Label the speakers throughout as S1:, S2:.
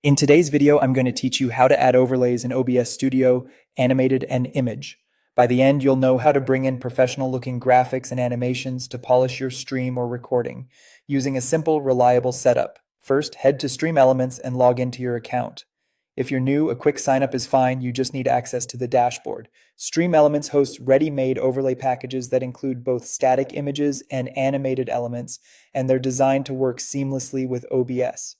S1: In today's video, I'm going to teach you how to add overlays in OBS Studio, animated and image. By the end, you'll know how to bring in professional-looking graphics and animations to polish your stream or recording, using a simple, reliable setup. First, head to Stream Elements and log into your account. If you're new, a quick sign-up is fine, you just need access to the dashboard. Stream Elements hosts ready-made overlay packages that include both static images and animated elements, and they're designed to work seamlessly with OBS.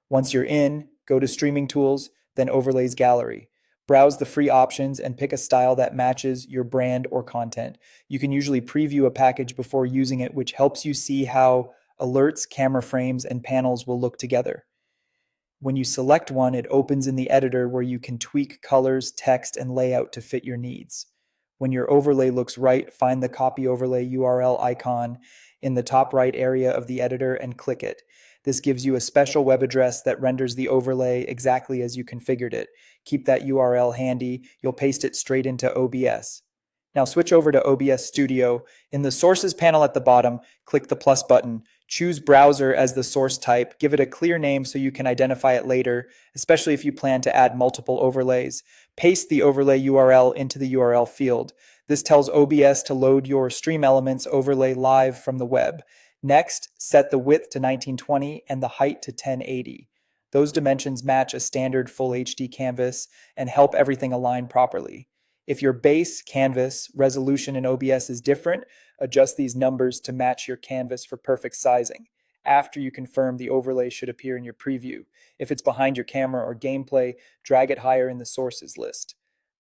S1: Once you're in, go to Streaming Tools, then Overlays Gallery. Browse the free options and pick a style that matches your brand or content. You can usually preview a package before using it, which helps you see how alerts, camera frames, and panels will look together. When you select one, it opens in the editor where you can tweak colors, text, and layout to fit your needs. When your overlay looks right, find the Copy Overlay URL icon in the top right area of the editor and click it. This gives you a special web address that renders the overlay exactly as you configured it. Keep that URL handy. You'll paste it straight into OBS. Now switch over to OBS Studio. In the Sources panel at the bottom, click the plus button. Choose Browser as the source type. Give it a clear name so you can identify it later, especially if you plan to add multiple overlays. Paste the overlay URL into the URL field. This tells OBS to load your Stream Elements overlay live from the web. Next, set the width to 1920 and the height to 1080. Those dimensions match a standard full HD canvas and help everything align properly. If your base canvas resolution in OBS is different, adjust these numbers to match your canvas for perfect sizing. After you confirm, the overlay should appear in your preview. If it's behind your camera or gameplay, drag it higher in the sources list.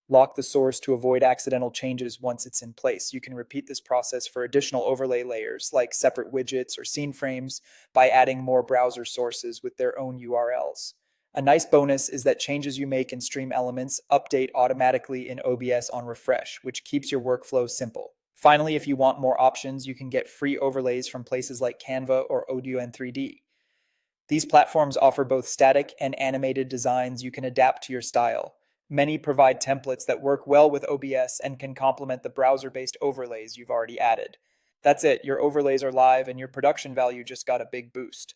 S1: Lock the source to avoid accidental changes once it's in place. You can repeat this process for additional overlay layers like separate widgets or scene frames by adding more browser sources with their own URLs. A nice bonus is that changes you make in Stream Elements update automatically in OBS on refresh, which keeps your workflow simple. Finally, if you want more options, you can get free overlays from places like Canva or Audio and 3D. These platforms offer both static and animated designs you can adapt to your style. Many provide templates that work well with OBS and can complement the browser-based overlays you've already added. That's it, your overlays are live and your production value just got a big boost.